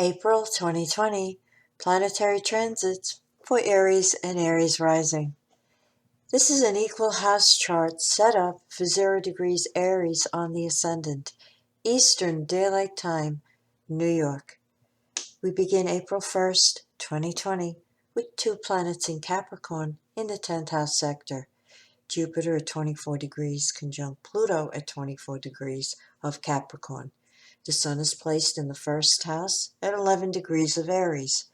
April 2020 Planetary Transits for Aries and Aries Rising. This is an equal house chart set up for 0 degrees Aries on the ascendant, Eastern Daylight Time, New York. We begin April 1st, 2020 with 2 planets in Capricorn in the 10th house sector. Jupiter at 24 degrees conjunct Pluto at 24 degrees of Capricorn. The Sun is placed in the 1st house at 11 degrees of Aries.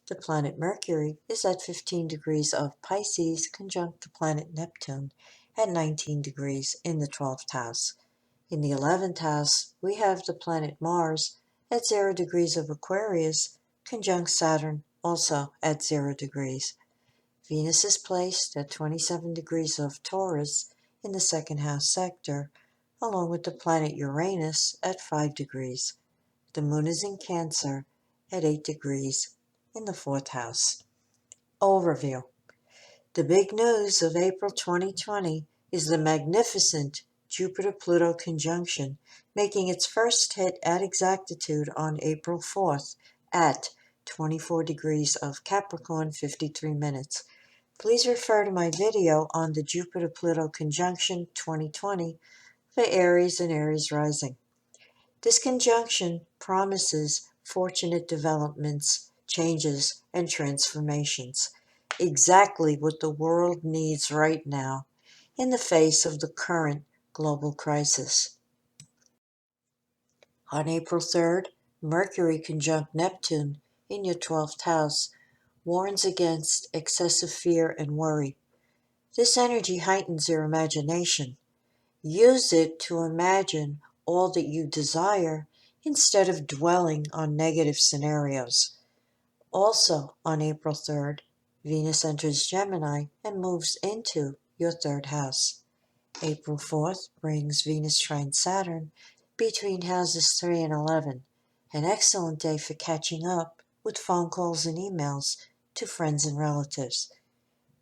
The planet Mercury is at 15 degrees of Pisces conjunct the planet Neptune at 19 degrees in the 12th house. In the 11th house, we have the planet Mars at 0 degrees of Aquarius conjunct Saturn also at 0 degrees. Venus is placed at 27 degrees of Taurus in the 2nd house sector, along with the planet Uranus at 5 degrees. The moon is in Cancer at 8 degrees in the 4th house. Overview. The big news of April 2020 is the magnificent Jupiter-Pluto conjunction, making its first hit at exactitude on April 4th at 24 degrees of Capricorn, 53 minutes. Please refer to my video on the Jupiter-Pluto conjunction 2020 for Aries and Aries Rising. This conjunction promises fortunate developments, changes, and transformations, exactly what the world needs right now in the face of the current global crisis. On April 3rd, Mercury conjunct Neptune in your 12th house warns against excessive fear and worry. This energy heightens your imagination. Use it to imagine all that you desire instead of dwelling on negative scenarios. Also, on April 3rd, Venus enters Gemini and moves into your 3rd house. April 4th brings Venus trine Saturn between houses 3 and 11, an excellent day for catching up with phone calls and emails to friends and relatives.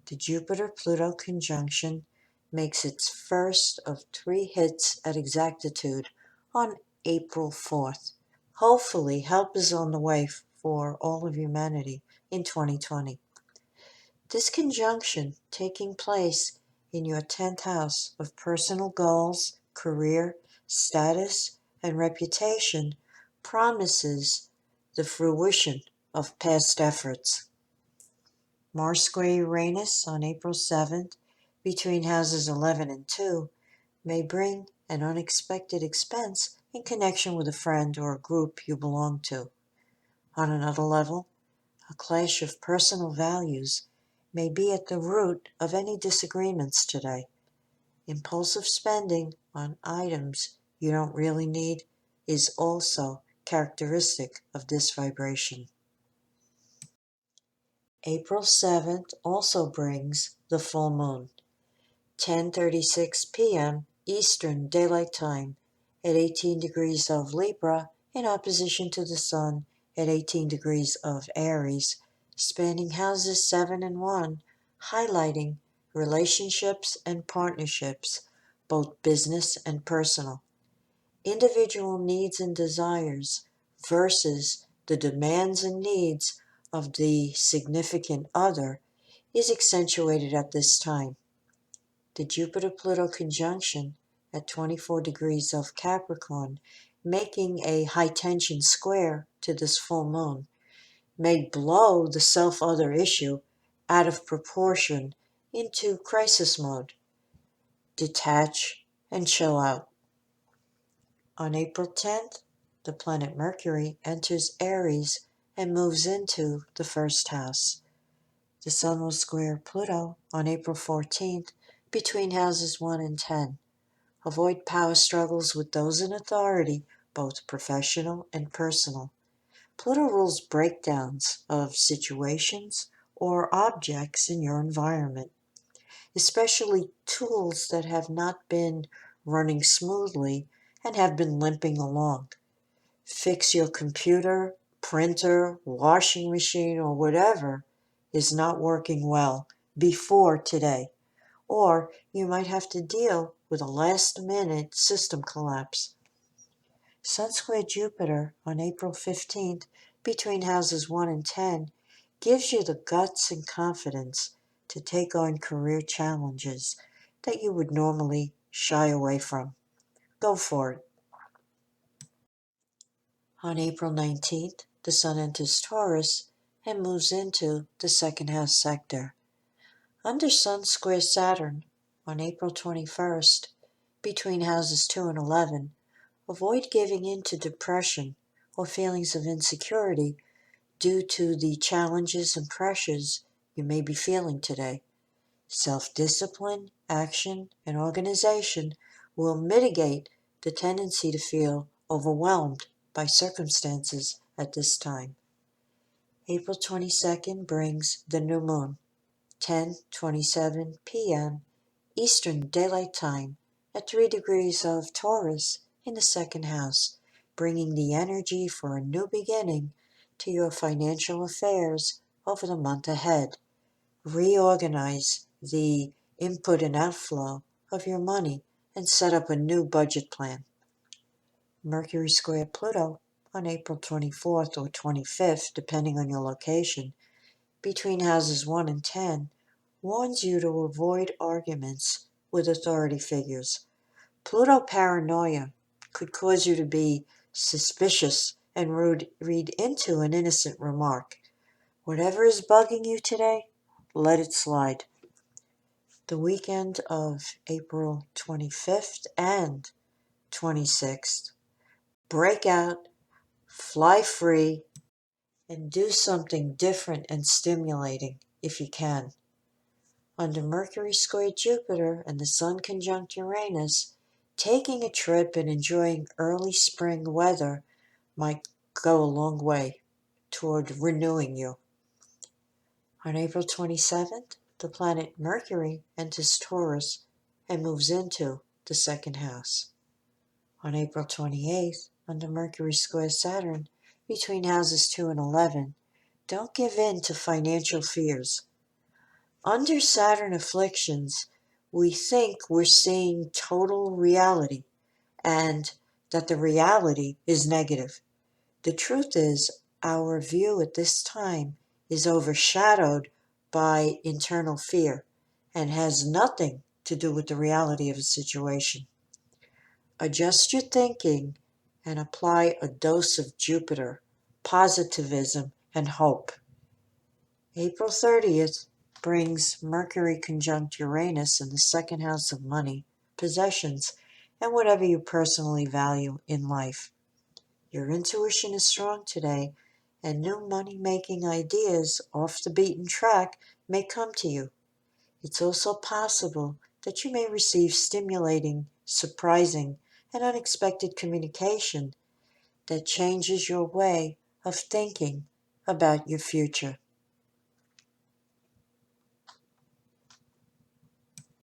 The Jupiter-Pluto conjunction makes its first of 3 hits at exactitude on April 4th. Hopefully, help is on the way for all of humanity in 2020. This conjunction, taking place in your 10th house of personal goals, career, status, and reputation, promises the fruition of past efforts. Mars square Uranus on April 7th between houses 11 and 2 may bring an unexpected expense in connection with a friend or a group you belong to. On another level, a clash of personal values may be at the root of any disagreements today. Impulsive spending on items you don't really need is also characteristic of this vibration. April 7th also brings the full moon, 10:36 p.m. Eastern Daylight Time at 18 degrees of Libra in opposition to the Sun at 18 degrees of Aries, spanning houses 7 and 1, highlighting relationships and partnerships, both business and personal. Individual needs and desires versus the demands and needs of the significant other is accentuated at this time. The Jupiter-Pluto conjunction at 24 degrees of Capricorn, making a high-tension square to this full moon, may blow the self-other issue out of proportion into crisis mode. Detach and chill out. On April 10th, the planet Mercury enters Aries and moves into the 1st house. The Sun will square Pluto on April 14th between houses 1 and 10. Avoid power struggles with those in authority, both professional and personal. Pluto rules breakdowns of situations or objects in your environment, especially tools that have not been running smoothly and have been limping along. Fix your computer, printer, washing machine, or whatever is not working well before today, or you might have to deal with a last-minute system collapse. Sun square Jupiter on April 15th between houses 1 and 10 gives you the guts and confidence to take on career challenges that you would normally shy away from. Go for it. On April 19th, the Sun enters Taurus and moves into the second house sector. Under Sun square Saturn on April 21st, between houses 2 and 11, avoid giving in to depression or feelings of insecurity due to the challenges and pressures you may be feeling today. Self-discipline, action, and organization will mitigate the tendency to feel overwhelmed by circumstances at this time. April 22nd brings the new moon, 10:27 p.m. Eastern Daylight Time at 3 degrees of Taurus in the second house, bringing the energy for a new beginning to your financial affairs over the month ahead. Reorganize the input and outflow of your money and set up a new budget plan. Mercury square Pluto on April 24th or 25th, depending on your location, between houses 1 and 10, warns you to avoid arguments with authority figures. Pluto paranoia could cause you to be suspicious and read into an innocent remark. Whatever is bugging you today, let it slide. The weekend of April 25th and 26th, break out, fly free, and do something different and stimulating if you can. Under Mercury square Jupiter and the Sun conjunct Uranus, taking a trip and enjoying early spring weather might go a long way toward renewing you. On April 27th, the planet Mercury enters Taurus and moves into the second house. On April 28th, under Mercury square Saturn, between houses 2 and 11, don't give in to financial fears. Under Saturn afflictions, we think we're seeing total reality and that the reality is negative. The truth is, our view at this time is overshadowed by internal fear and has nothing to do with the reality of a situation. Adjust your thinking and apply a dose of Jupiter, positivism, and hope. April 30th brings Mercury conjunct Uranus in the second house of money, possessions, and whatever you personally value in life. Your intuition is strong today, and new money-making ideas off the beaten track may come to you. It's also possible that you may receive stimulating, surprising, and unexpected communication that changes your way of thinking about your future.